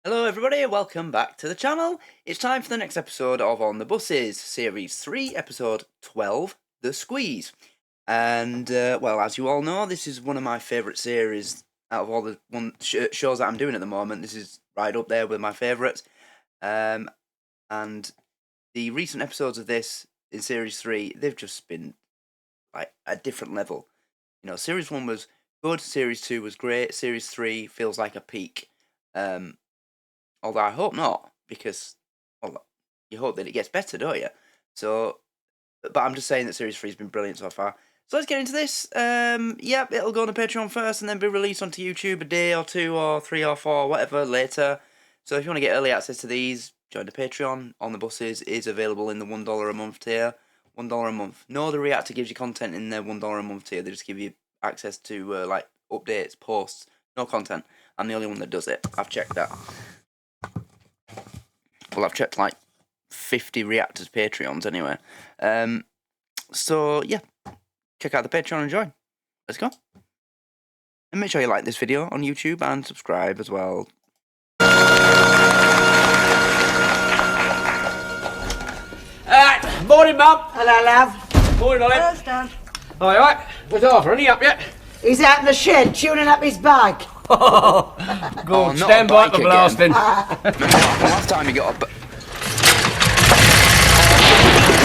Hello everybody, welcome back to the channel. It's time for the next episode of On the Buses, Series 3, Episode 12, The Squeeze. And, well, as you all know, this is one of my favourite series out of all the shows that I'm doing at the moment. This is right up there with my favourites. And the recent episodes of this in Series 3, they've just been, like, a different level. You know, Series 1 was good, Series 2 was great, Series 3 feels like a peak. Although I hope not, because, well, you hope that it gets better, don't you? So, but I'm just saying that Series 3 has been brilliant so far. So let's get into this. Yep, it'll go on the Patreon first and then be released onto YouTube a day or two or three or four, whatever, later. So if you want to get early access to these, join the Patreon. On the Buses is available in the $1 a month tier. $1 a month. No other reactor gives you content in their $1 a month tier. They just give you access to, like, updates, posts, no content. I'm the only one that does it. I've checked that. Well, I've checked like 50 reactors Patreons anyway. So yeah, check out the Patreon and join. Let's go. And make sure you like this video on YouTube and subscribe as well. Morning, Mum. Hello, love. Morning, Ollie. Hello, Stan. All right. Where's Arthur? Ain't he up yet? He's out in the shed tuning up his bike. Good. not Stand a by bike for again. blasting. Last time you got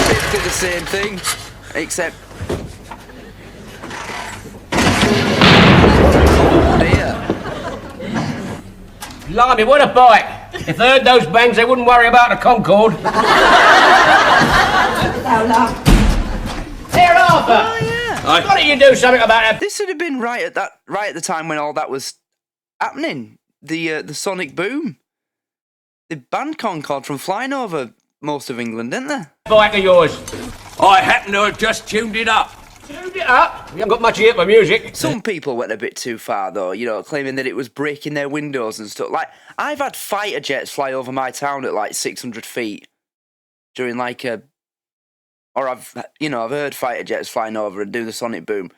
basically the same thing, except dear. Blimey, what a bike. If they heard those bangs, they wouldn't worry about the Concorde. Hello, love. Here, Arthur. Oh yeah. Why don't you do something about that? This would have been right at the time when all that was happening. The sonic boom. They banned Concorde from flying over most of England, didn't they? Bike of yours. I happen to have just tuned it up. Tuned it up. You haven't got much ear for music. Some people went a bit too far, though, you know, claiming that it was breaking their windows and stuff. Like, I've had fighter jets fly over my town at like 600 feet during like a... Or I've heard fighter jets flying over and do the sonic boom.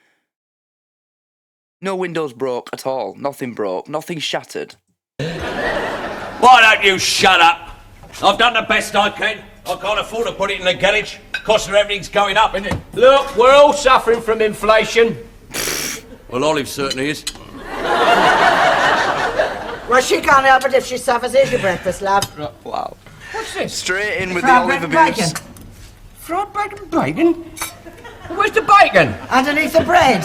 No windows broke at all. Nothing broke. Nothing shattered. Why don't you shut up? I've done the best I can. I can't afford to put it in the garage. Cost of everything's going up, isn't it? Look, we're all suffering from inflation. Well, Olive certainly is. Well, she can't help it if she suffers. Here's your breakfast, love. Wow. What's this? Straight in with Fried the bread olive and abuse. bacon. Fried bread and bacon? Where's the bacon? Underneath the bread.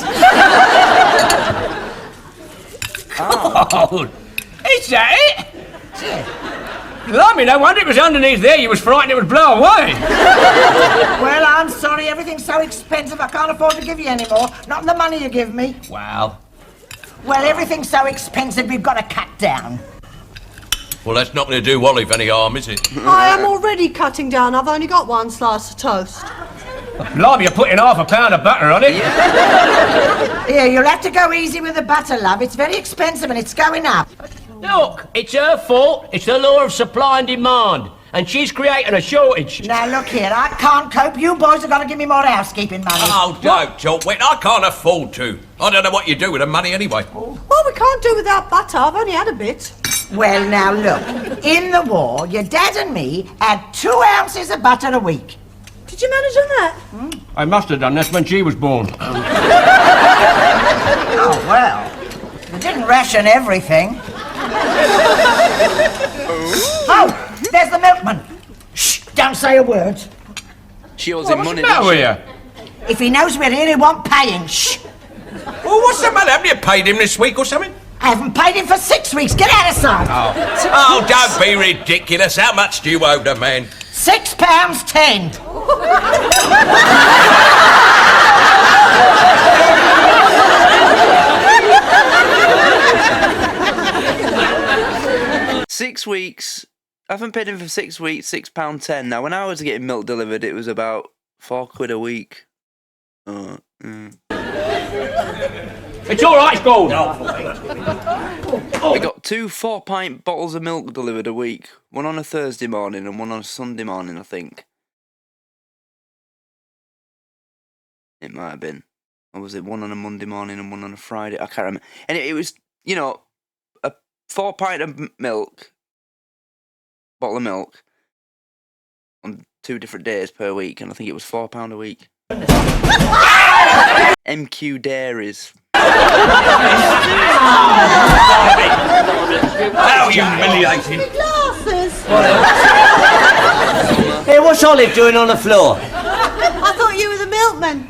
Oh, is that it? Blimey, no wonder it was underneath there. You was frightened it would blow away. Well, I'm sorry. Everything's so expensive. I can't afford to give you any more. Not the money you give me. Wow. Well, everything's so expensive. We've got to cut down. Well, that's not going to do Olive any harm, is it? I am already cutting down. I've only got one slice of toast. Blimey, you're putting half a pound of butter on it. Here, you'll have to go easy with the butter, love. It's very expensive and it's going up. Look, it's her fault. It's the law of supply and demand. And she's creating a shortage. Now, look here. I can't cope. You boys have got to give me more housekeeping money. Oh, don't talk wet. I can't afford to. I don't know what you do with the money anyway. Well, we can't do without butter. I've only had a bit. Well, now look, in the war, your dad and me had 2 ounces of butter a week. Did you manage on that? I must have done. That's when she was born. Oh, well, we didn't ration everything. Oh, there's the milkman. Shh, don't say a word. She owes What's him the money, matter doesn't with she? you? If he knows we're here, he won't pay him. Shh. Well, what's the matter? Haven't you paid him this week or something? I haven't paid him for 6 weeks. Get out of sight. Oh, don't be ridiculous. How much do you owe the man? £6.10. £6 weeks. I haven't paid him for 6 weeks, £6.10. Now, when I was getting milk delivered, it was about £4 a week. It's all right, it's gold. We got 2 4-pint bottles of milk delivered a week. One on a Thursday morning and one on a Sunday morning, I think. It might have been. Or was it one on a Monday morning and one on a Friday? I can't remember. And it was, you know, a 4 pint of milk bottle of milk on 2 different days per week, and I think it was £4 a week. MQ Dairies. How humiliating. Glasses. Hey, what's Olive doing on the floor? I thought you were the milkman.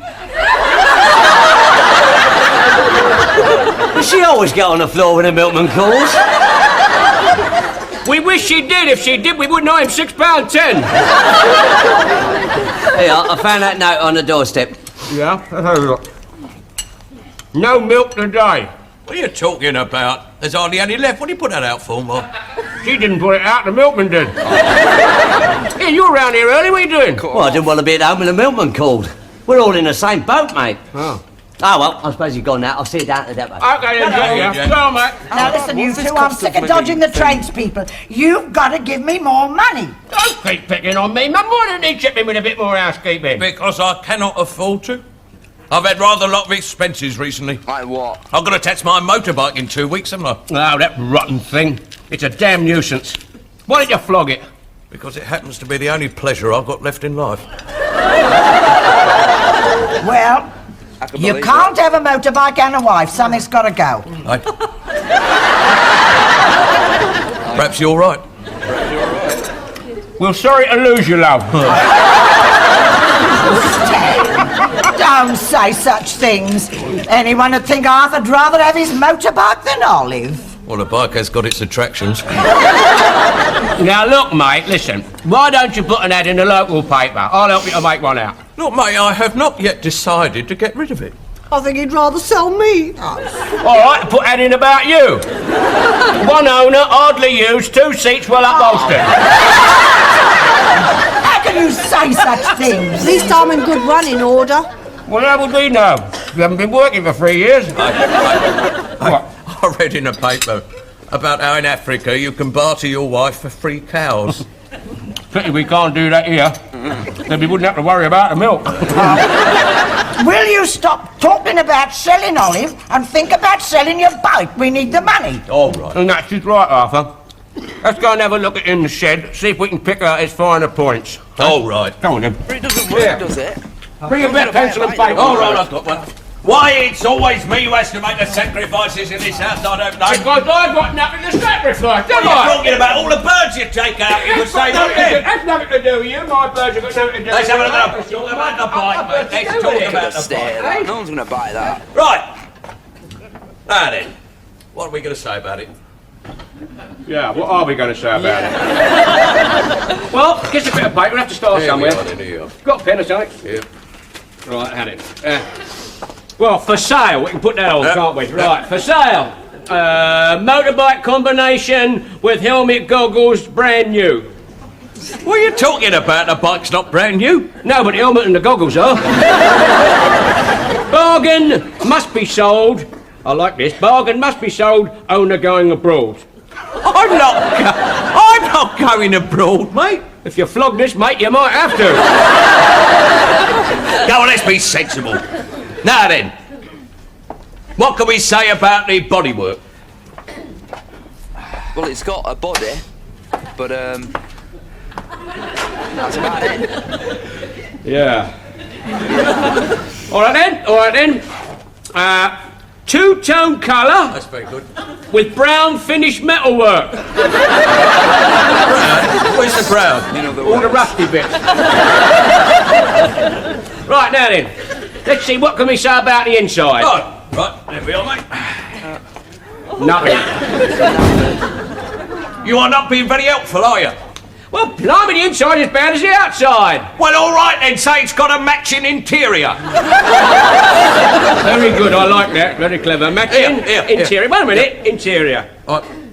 Does she always get on the floor when the milkman calls? We wish she did. If she did, we wouldn't owe him £6.10. Hey, I found that note on the doorstep. Yeah, let's have a look. No milk today. What are you talking about? There's hardly any left. What do you put that out for, Mark? She didn't put it out, the milkman did. Hey, you were round here early, what are you doing? Well, I didn't want to be at home when the milkman called. We're all in the same boat, mate. Oh. Oh, well, I suppose you've gone now. I'll see you down at the depot. Okay, then, yeah. Go on, mate. Now listen, you two, I'm sick of dodging the tradespeople. You've got to give me more money. Don't keep picking on me, Mum. Why don't you chip in with a bit more housekeeping? Because I cannot afford to. I've had rather a lot of expenses recently. Like what? I've got to tax my motorbike in 2 weeks, haven't I? Oh, that rotten thing. It's a damn nuisance. Why don't you flog it? Because it happens to be the only pleasure I've got left in life. Well, you can't have a motorbike and a wife. Something's got to go. Hey? Perhaps you're right. We're sorry to lose you, love. Don't say such things. Anyone would think Arthur'd rather have his motorbike than Olive. Well, the bike has got its attractions. Now, look, mate, listen. Why don't you put an ad in the local paper? I'll help you to make one out. Look, mate, I have not yet decided to get rid of it. I think he'd rather sell me. All right, put ad in about you. 1 owner, hardly used, 2 seats well upholstered. How can you say such things? At least I'm in good running order. Well, how would we know? You haven't been working for 3 years. What? I read in a paper about how in Africa you can barter your wife for free cows. Pity we can't do that here. Then we wouldn't have to worry about the milk. Will you stop talking about selling, Olive, and think about selling your bike? We need the money. All right. And that's just right, Arthur. Let's go and have a look at it in the shed, see if we can pick out his finer points. All right. Come on, then. But it doesn't work, does it? Bring a bit of pencil and paper. All right, I've got one. Why, it's always me who has to make the sacrifices in this house, I don't know. Because I've got nothing to sacrifice, What don't are you I? talking about? All the birds you take out, you could say not them. That's nothing to do with you. My birds have got nothing to do with Let's you. have another talk about the bike, mate. Let's talk about the Stay bike. there. No one's going to buy that. Right. Now then, what are we going to say about it? Yeah, what are we going to say about it? Well, get a bit of paper. We'll have to start somewhere. Got a pen or something? Yeah. Right, had it. Well, for sale, we can put that on, can't we? Right, for sale. Motorbike combination with helmet goggles, brand new. What are you talking about? The bike's not brand new. No, but the helmet and the goggles are. Bargain must be sold. I like this. Bargain must be sold, owner going abroad. I'm not going abroad, mate. If you flog this, mate, you might have to. Go on, let's be sensible. Now then, what can we say about the bodywork? Well, it's got a body, but that's about it. Yeah. All right then. Two-tone colour. That's very good. With brown finished metalwork. Where's the brown? You know, All the rusty bits. Right, now then. Let's see, what can we say about the inside? Right, there we are, mate. Nothing. You are not being very helpful, are you? Well, blimey, the inside is bad as the outside. Well, all right then, say it's got a matching interior. Very good, I like that. Very clever. Matching Here. interior. Wait a minute, interior.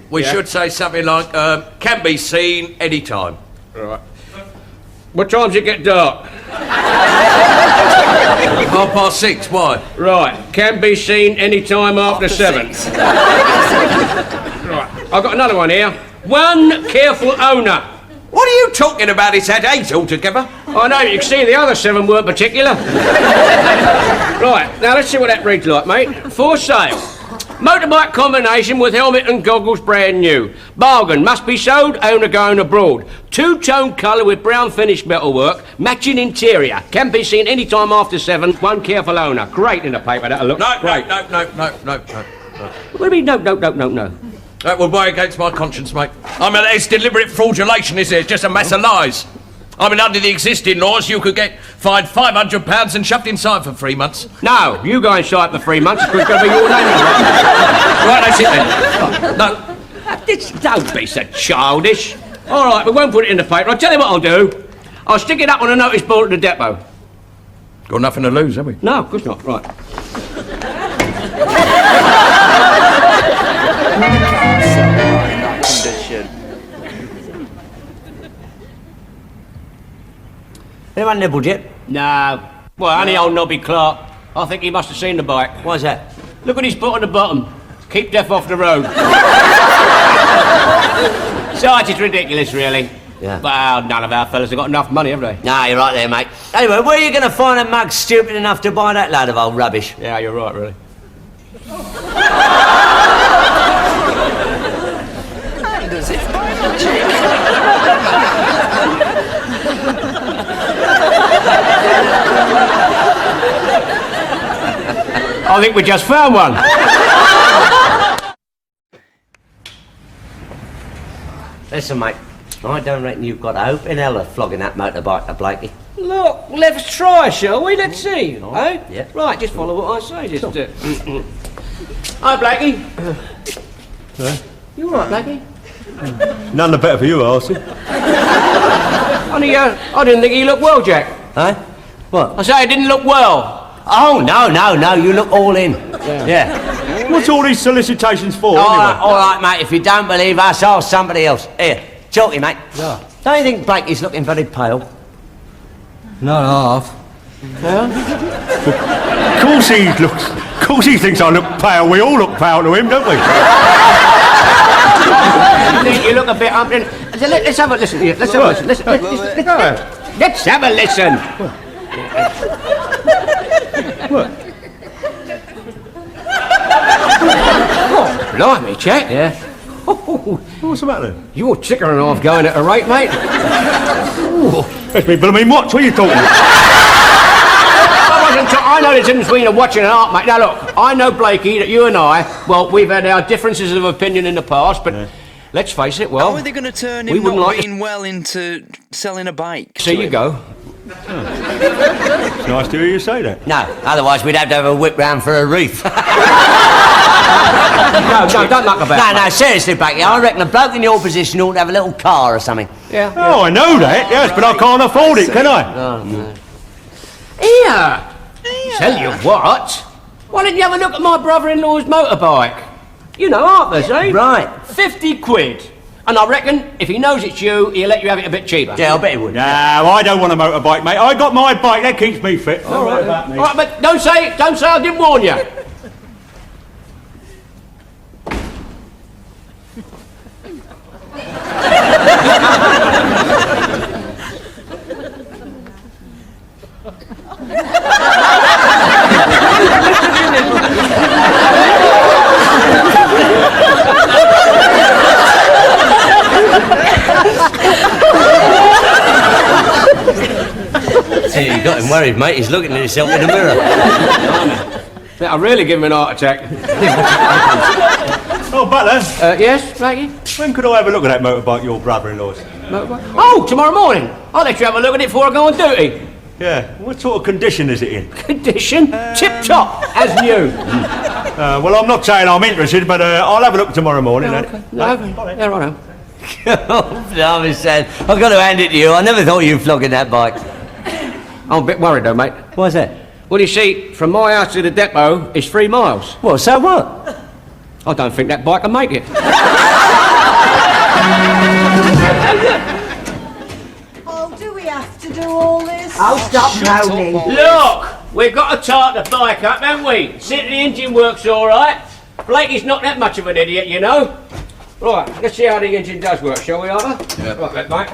We should say something like, can be seen any time. Right. What time does it get dark? 6:30, why? Right, can be seen any time after 7. Right, I've got another one here. One careful owner. What are you talking about? It's had 8 altogether. I know, you can see the other 7 weren't particular. Right, now let's see what that reads like, mate. For sale. Motorbike combination with helmet and goggles brand new. Bargain, must be sold, owner going abroad. Two-tone colour with brown finish metalwork, matching interior. Can be seen any time after 7, one careful owner. Great in the paper, that'll look great. No. What do you mean, no? That will weigh against my conscience, mate. I mean, it's deliberate fraudulation, is it? It's just a mass of lies. I mean, under the existing laws, you could get fined £500 and shoved inside for 3 months. No, you go inside for 3 months, it's going to be your name. Right, that's it then. No. Don't be so childish. All right, we won't put it in the paper. I'll tell you what I'll do. I'll stick it up on a notice board at the depot. Got nothing to lose, have we? No, of course not. Right. Condition. Anyone nibbled yet? No. Well, only old Nobby Clark. I think he must have seen the bike. Why's that? Look what he's put on the bottom. Keep death off the road. So it's ridiculous, really. Yeah. Well, none of our fellas have got enough money, have they? Nah, you're right there, mate. Anyway, where are you going to find a mug stupid enough to buy that load of old rubbish? Yeah, you're right, really. As if by magic. I think we just found one. Listen, mate, I don't reckon you've got a hope in hell of flogging that motorbike to Blakey. Look, let's try, shall we? Let's see. Eh? Yeah. Right, just follow what I say. Just. Hi, Blakey. You all right, Blakey? None the better for you, Arsey. Honey, I didn't think you looked well, Jack. Huh? What? I say I didn't look well. Oh, no, you look all in. Yeah. What's all these solicitations for, All anyway? right, mate, if you don't believe us, ask somebody else. Here, Chalky, mate. Yeah. Don't you think Blakey's looking very pale? Not half. Of course he thinks I look pale. We all look pale to him, don't we? I think you look a bit up. Let's have a listen here. Let's have a listen. Let's have a listen. What? Oh, blimey, Jack. Yeah. What's the matter then? You're chicken and half going at a rate, mate. That's me blooming watch. What are you talking about? I know the difference between a watch and an art, mate. Now, look, I know, Blakey, that you and I, well, we've had our differences of opinion in the past, but let's face it, well... How are they going to turn we him wouldn't not like being well into selling a bike? So you go. It's nice to hear you say that. No, otherwise we'd have to have a whip round for a wreath. No, don't knock about. No, seriously, Blakey, I reckon a bloke in your position ought to have a little car or something. Yeah. Oh, I know that, yes, but I can't afford it, can I? No. Here! Tell you what, why don't you have a look at my brother-in-law's motorbike? You know, Arthur's, eh? Right. 50 quid. And I reckon if he knows it's you, he'll let you have it a bit cheaper. Yeah, I bet he would. No, I don't want a motorbike, mate. I got my bike, that keeps me fit. All right about me. All right, but don't say I didn't warn you. See, you got him worried, mate. He's looking at himself in the mirror. I'll really give him an heart attack. Oh, Butler, Yes, Blakey? when could I have a look at that motorbike your brother-in-law's? Motorbike? Oh, tomorrow morning. I'll let you have a look at it before I go on duty. Yeah, what sort of condition is it in? Condition? Tip-top, as new. Well, I'm not saying I'm interested, but I'll have a look tomorrow morning. Okay. No, yeah, right. Oh, blimey, Sam. I've got to hand it to you. I never thought you'd flogging that bike. I'm a bit worried, though, mate. Why's that? Well, you see, from my house to the depot is 3 miles. Well, so what? I don't think that bike can make it. Oh, do we have to do all this? Oh, stop moaning. Look, we've got to tart the bike up, haven't we? See that the engine works all right. Blakey's not that much of an idiot, you know. Right, let's see how the engine does work, shall we, Arthur? Yeah. Right, mate.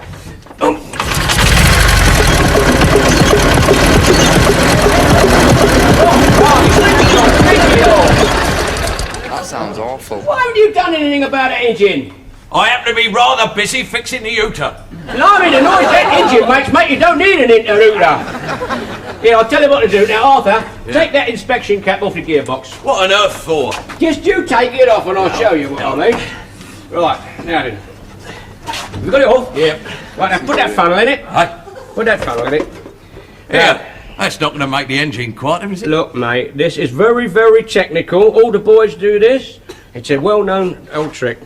That's sounds awful. Why haven't you done anything about that engine? I happen to be rather busy fixing the Uter. Blimey, the noise that engine makes, mate, you don't need an interrooter. Yeah, I'll tell you what to do. Now, Arthur, take that inspection cap off the gearbox. What on earth for? Just you take it off and I'll show you what I mean. Right, now then. Have you got it off? Yeah. Right, now put that funnel in it. Aye. Put that funnel in it. Yeah, that's not going to make the engine quieter, is it? Look, mate, this is very, very technical. All the boys do this. It's a well-known old trick.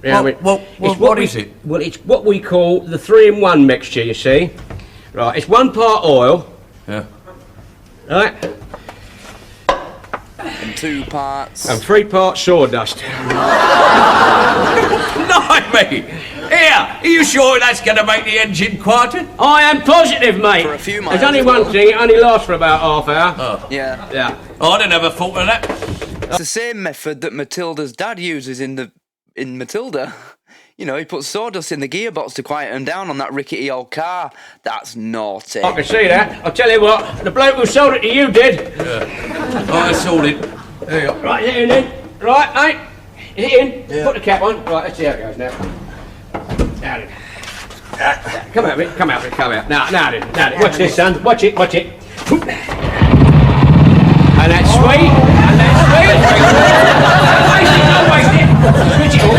Yeah, what is it? Well, it's what we call the 3-in-1 mixture, you see. Right, it's 1 part oil. Yeah. Right. And 2 parts. And 3 parts sawdust. Blimey! Here, are you sure that's going to make the engine quieter? I am positive, mate. For a few miles. There's only one thing, it only lasts for about half hour. Oh. Yeah. Yeah. I'd have never thought of that. It's the same method that Matilda's dad uses in Matilda. You know, he puts sawdust in the gearbox to quiet him down on that rickety old car. That's naughty. I can see that. I'll tell you what, the bloke who sold it to you did. Yeah. I sold it. There you go. Right, is it in then? Right, mate. Is it in? Yeah. Put the cap on. Right, let's see how it goes now. Now then. Come out of it, come out of it, come out. Now then, now then. Watch this, son. Watch it, watch it. And that's sweet, and that's sweet. Don't waste it, don't waste it.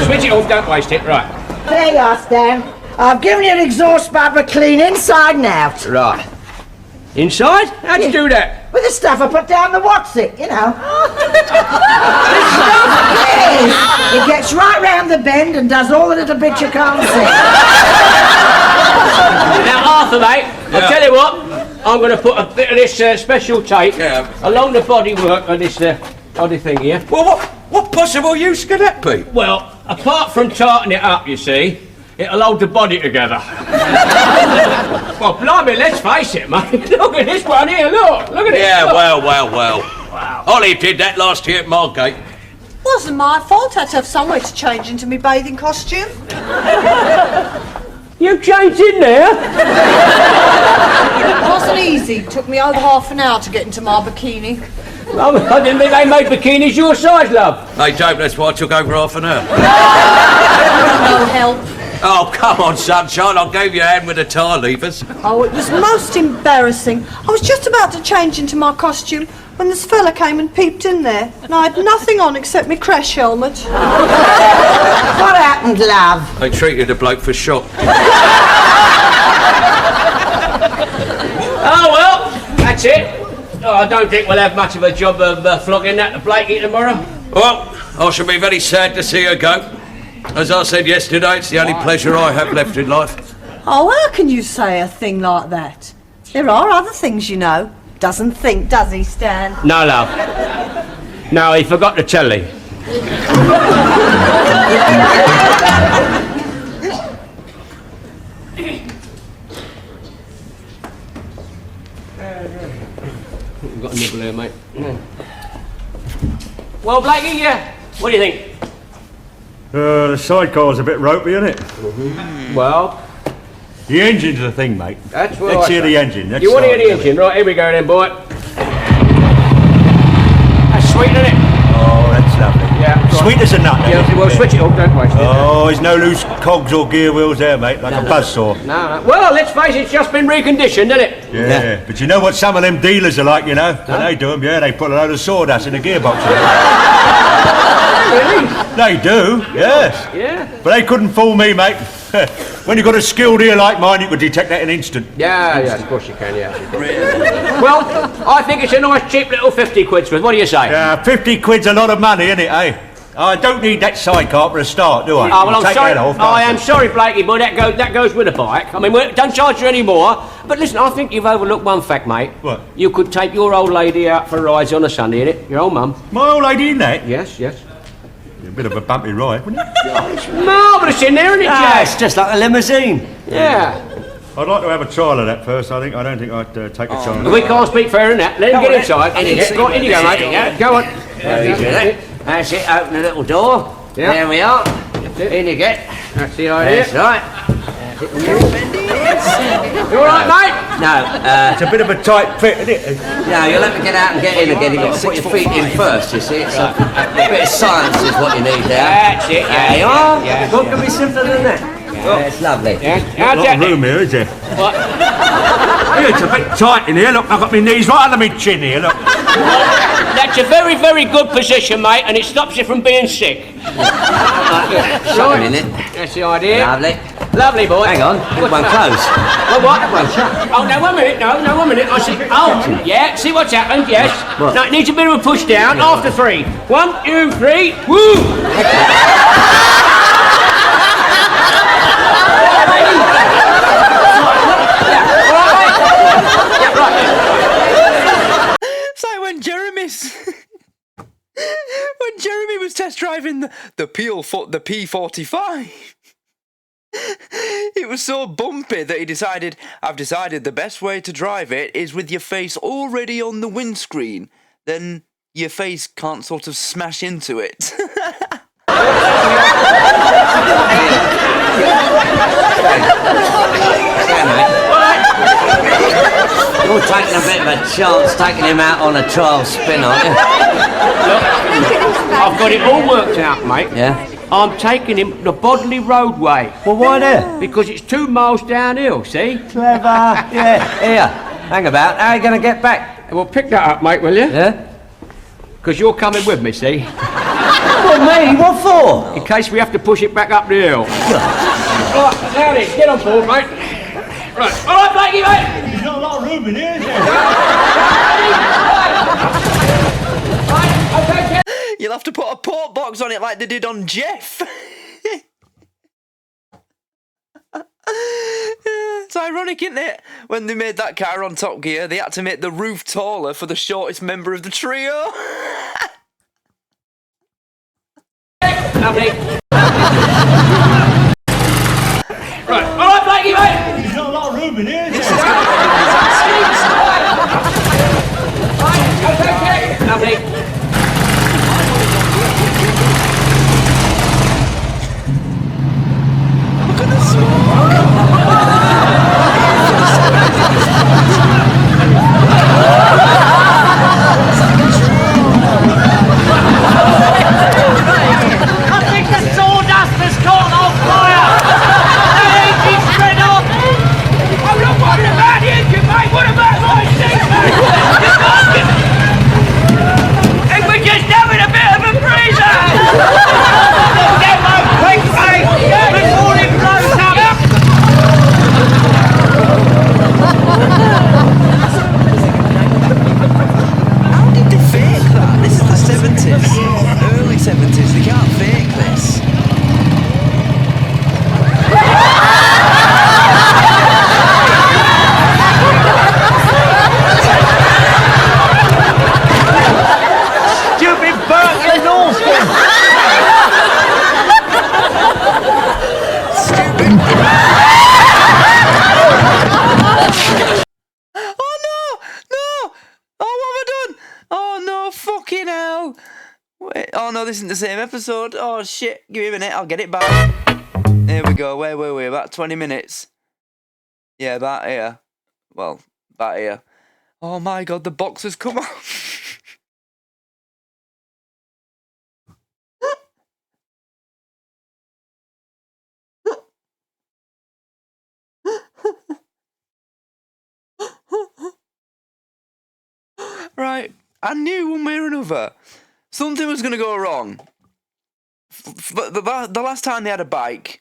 Switch it off, don't waste it. Right. There you are, Stan. I've given you an exhaust pipe for clean inside and out. Right. Inside? How'd you do that? With the stuff I put down the what's-it, you know. Yes. It gets right round the bend and does all the little bits you can't see. Now, Arthur, mate, I'll tell you what. I'm going to put a bit of this special tape along the bodywork of this oddie thing here. Well, what possible use could that be? Well, apart from tarting it up, you see, it'll hold the body together. Well, blimey, let's face it, mate. Look at this one here, look at it. Yeah, look. well. Wow. Ollie did that last year at Margate. Wasn't my fault. I had to have somewhere to change into my bathing costume. You changed in there? It wasn't easy. Took me over half an hour to get into my bikini. I didn't think they made bikinis your size, love. They don't, that's why I took over half an hour. No help. Oh, come on, sunshine, I gave you a hand with the tire levers. Oh, it was most embarrassing. I was just about to change into my costume when this fella came and peeped in there, and I had nothing on except my crash helmet. What happened, love? They treated the bloke for shock. Oh, well, that's it. Oh, I don't think we'll have much of a job of flogging that to Blakey tomorrow. Well, I shall be very sad to see her go. As I said yesterday, it's the only pleasure I have left in life. Oh, how can you say a thing like that? There are other things, you know. Doesn't think, does he, Stan? No, love. No, he forgot to tell you. We've got a nibble here, mate. Well, Blakey, what do you think? The sidecar's a bit ropey, isn't it? Well, The engine's the thing, mate. that's what Let's I hear say. the engine. Let's You want to hear start the with it. engine? Right, here we go then, boy. That's sweet, isn't it? Oh, that's lovely. Yeah. Sweet as a nut. that Yeah, is, well, isn't switch it up, don't waste it. Oh, there's no loose cogs or gear wheels there, mate, like a buzzsaw. No. Well, let's face it, it's just been reconditioned, isn't it? Yeah, but you know what some of them dealers are like, you know? When they do them, they put a load of sawdust in the gearbox. Really? They do, yes. Yeah. But they couldn't fool me, mate. When you've got a skilled ear like mine, you could detect that in an instant. Yeah, of course you can, yeah. Well, I think it's a nice cheap little 50 quid's worth. What do you say? Yeah, 50 quid's a lot of money, isn't it, eh? I don't need that sidecar for a start, do I? Oh, well, I'm Take sorry. that off, I am sorry, Blakey, boy. That goes with a bike. I mean, we don't charge you any more. But listen, I think you've overlooked one fact, mate. What? You could take your old lady out for rides on a Sunday, innit? Your old mum. My old lady in that? Yes. A bit of a bumpy ride, wouldn't it? It's marvellous in there, isn't it, Ah, Jack? it's just like a limousine. Yeah. I'd like to have a trial of that first, I don't think I'd take a chance. We can't speak fair in that. Let him get inside. In you go, mate. Go on. That's it, open the little door. Yeah. There we are. In you get. That's the idea. That's right. You all right, mate? No, It's a bit of a tight fit, isn't it? no, you'll have to get out and get in again. You've got to put your feet in first, you see. It's a bit of science is what you need there. That's it, There you are. yeah. What can be simpler than that? Yeah, it's lovely. Yeah. Not How's a lot that? of room here, is there? What? Here, it's a bit tight in here. Look, I've got my knees right under my chin here, look. That's a very, very good position, mate, and it stops you from being sick. Shut a minute. That's the idea. Lovely. Lovely, boy. Hang on, What's one that? close. What? One shut. Oh, no, 1 minute. No, 1 minute. I see. Oh, yeah. See what's happened? Yes. What? No, it needs a bit of a push down after 3. 1, 2, 3. Woo! It's like when Jeremy was test driving the P45. It was so bumpy that I've decided the best way to drive it is with your face already on the windscreen. Then your face can't sort of smash into it. You're taking a bit of a chance taking him out on a trial spin, aren't you? I've got it all worked out, mate. Yeah. I'm taking him the Bodley roadway Well, why there? because it's 2 miles downhill, see? Clever. Yeah. Here. Hang about. How are you going to get back? Well, pick that up, mate, will you? Yeah? Because you're coming with me, see? What, me? What for? In case we have to push it back up the hill. Right, now then, get on board, mate. Right, all right, Blakey, mate. There's not a lot of room in here, is there? You'll have to put a port box on it like they did on Jeff. It's ironic, isn't it? When they made that car on Top Gear, they had to make the roof taller for the shortest member of the trio. Lovely. Right, all right, Blakey, mate. There's not a lot of room in here, is there? Okay, lovely. How did they fake that? This is the 70s. Early 70s. They can't fake this. Stupid Burke in Northern. Oh no! No! Oh, what have I done? Oh no, fucking hell! Wait, oh no, this isn't the same episode. Oh shit, give me a minute, I'll get it back. There we go, where were we? About 20 minutes. Yeah, about here. Well, about here. Oh my god, the box has come off. Right, I knew one way or another something was going to go wrong. The last time they had a bike,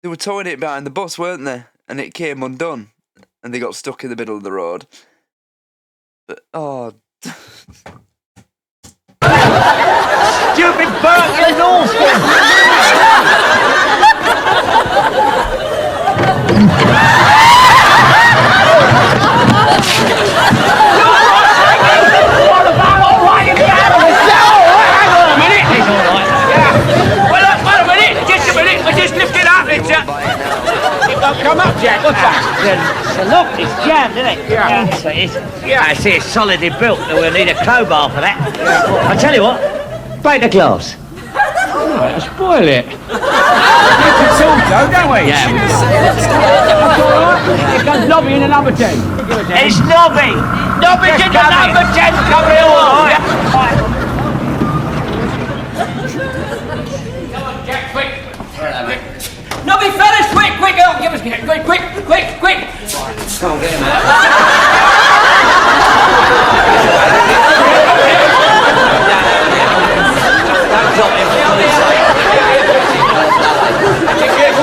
they were towing it behind the bus, weren't they? And it came undone, and they got stuck in the middle of the road. But, oh... Stupid Burke in Northern. Come up, Jack. What's that? So look, it's jammed, isn't it? Yeah. So it is. Yeah, I see it's solidly built, and we'll need a crowbar for that. I'll tell you what, break the glass. Right, I'll spoil it. You can also, don't we? Yeah. Here comes Nobby in the number 10. It's Nobby! Nobby's in the number 10 coming along! Come on, Jack, quick. Nobby, fellas, quick, oh, give us, quick. Come on, get him out. Don't drop him, for God's sake.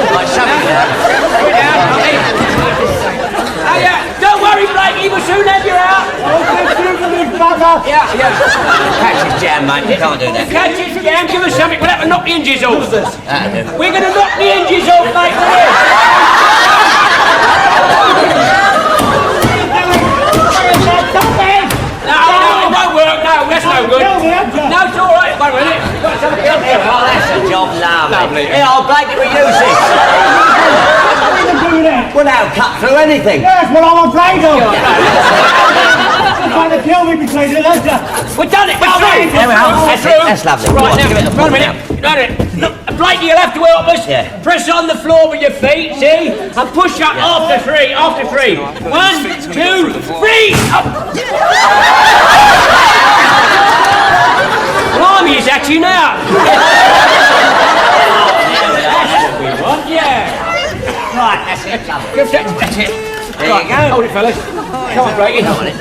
Right, shove him down. Hey, don't worry, Blakey, we'll soon have you out. Yeah. Catch his jam, mate. You can't do that. Catch his jam, give us something, we'll have to knock the hinges off. That'll do. We're going to knock the hinges off, mate. No, it won't work. No, that's no good. No, it's all right. Wait a minute. Oh, that's a job, lovely. Lovely. Yeah, I'll break it with you, sis. Well, that'll cut through anything. That's what I'm afraid of. You're trying to kill me between the legs. We've done it. We're through. There we are. That's That's it. That's lovely. Right, now, Give it a wait a minute. Look, Blakey, you'll have to help us. Yeah. Press on the floor with your feet, see? And push up after three. 1, 2, 3. Up. Blimey, he's at you now. That's what we want, yeah. Right, that's it. Lovely. That's it. There you go. Hold it, fellas. Come on, Blakey. Come on it.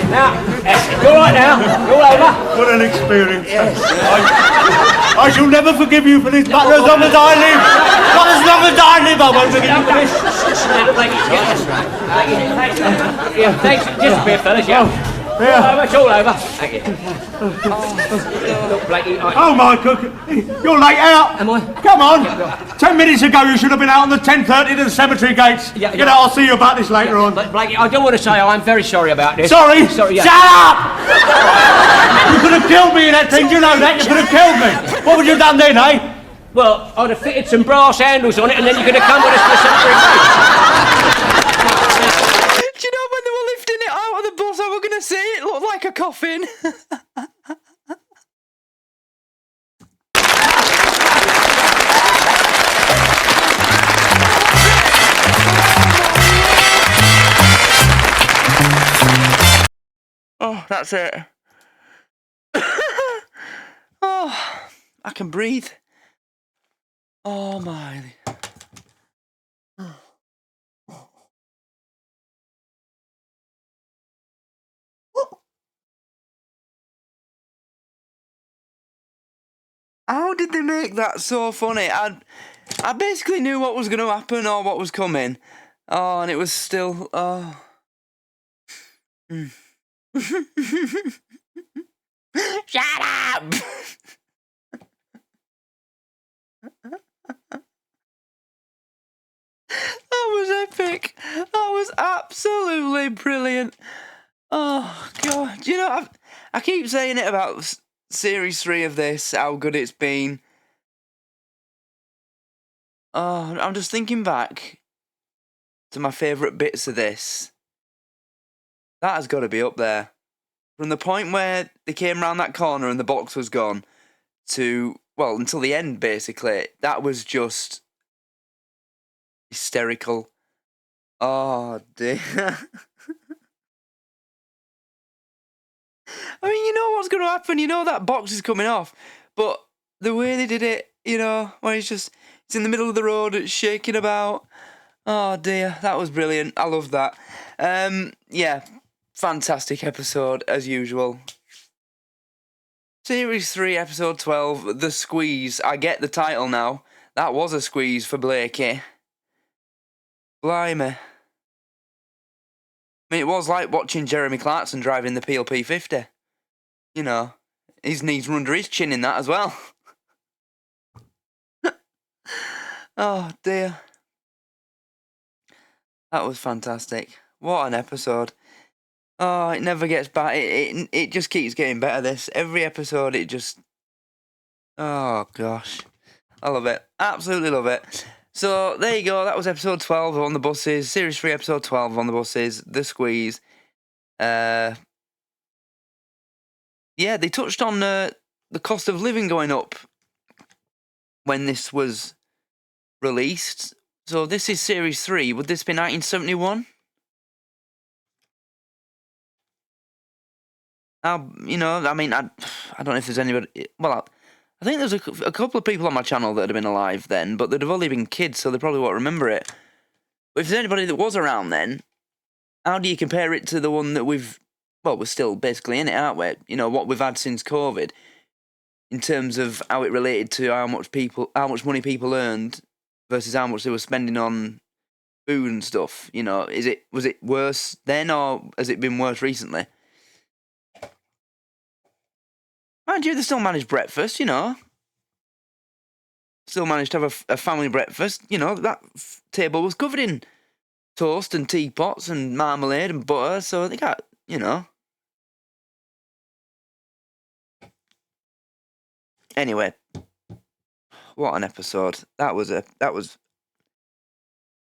Now, that's it. You all right now? You all over? What an experience. I shall never forgive you for this, but as long as I live, I won't forgive you for this. Yeah, thanks. Just a bit, fellas, yeah. It's all over. Thank you. Look, Blakey. Oh, my cook, you're late out. Am I? Come on. 10 minutes ago you should have been out on the 10:30 to the cemetery gates. Yeah. You know, I'll see you about this later on. But Blakey, I do want to say I'm very sorry about this. Sorry? Yeah. Shut up! You could have killed me in that thing, you know that? You could have killed me. What would you have done then, eh? Well, I'd have fitted some brass handles on it and then you could have come with us to the cemetery gate. Do you know when they were lifting it out of the bus, I was going to say it looked like a coffin. Oh, that's it. Oh, I can breathe. Oh my. How did they make that so funny? I basically knew what was going to happen or what was coming. Oh, and it was still... Oh. Shut up! That was epic. That was absolutely brilliant. Oh, God. You know, I keep saying it about Series 3 of this, how good it's been. Oh, I'm just thinking back to my favourite bits of this. That has got to be up there. From the point where they came round that corner and the box was gone to, well, until the end, basically. That was just hysterical. Oh, dear. I mean, you know what's going to happen. You know that box is coming off. But the way they did it, you know, when it's in the middle of the road, it's shaking about. Oh, dear. That was brilliant. I loved that. Yeah, fantastic episode, as usual. Series 3, Episode 12, The Squeeze. I get the title now. That was a squeeze for Blakey. Blimey. I mean, it was like watching Jeremy Clarkson driving the PLP 50. You know, his knees were under his chin in that as well. Oh, dear. That was fantastic. What an episode. Oh, it never gets bad. It just keeps getting better, this. Every episode, it just... Oh, gosh. I love it. Absolutely love it. So, there you go. That was episode 12 on the buses. Series 3, episode 12 on the buses. The Squeeze. Yeah, they touched on the cost of living going up when this was released. So this is series 3. Would this be 1971? You know, I mean, I don't know if there's anybody. Well, I think there's a couple of people on my channel that had been alive then, but they'd have only been kids, so they probably won't remember it. But if there's anybody that was around then, how do you compare it to the one that we're still basically in it, aren't we? You know, what we've had since COVID, in terms of how it related to how much money people earned versus how much they were spending on food and stuff. You know, was it worse then, or has it been worse recently? Mind you, they still managed breakfast, you know. Still managed to have a family breakfast. You know, that table was covered in toast and teapots and marmalade and butter, so they got, you know. Anyway, what an episode. That was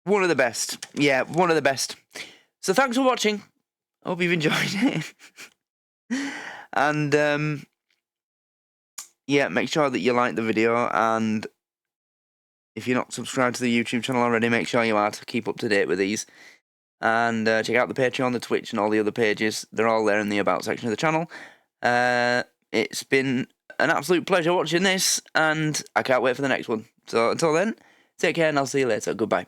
one of the best. Yeah, one of the best. So thanks for watching. Hope you've enjoyed it. And, yeah, make sure that you like the video, and if you're not subscribed to the YouTube channel already, make sure you are to keep up to date with these. And check out the Patreon, the Twitch, and all the other pages. They're all there in the About section of the channel. It's been an absolute pleasure watching this, and I can't wait for the next one. So until then, take care, and I'll see you later. Goodbye.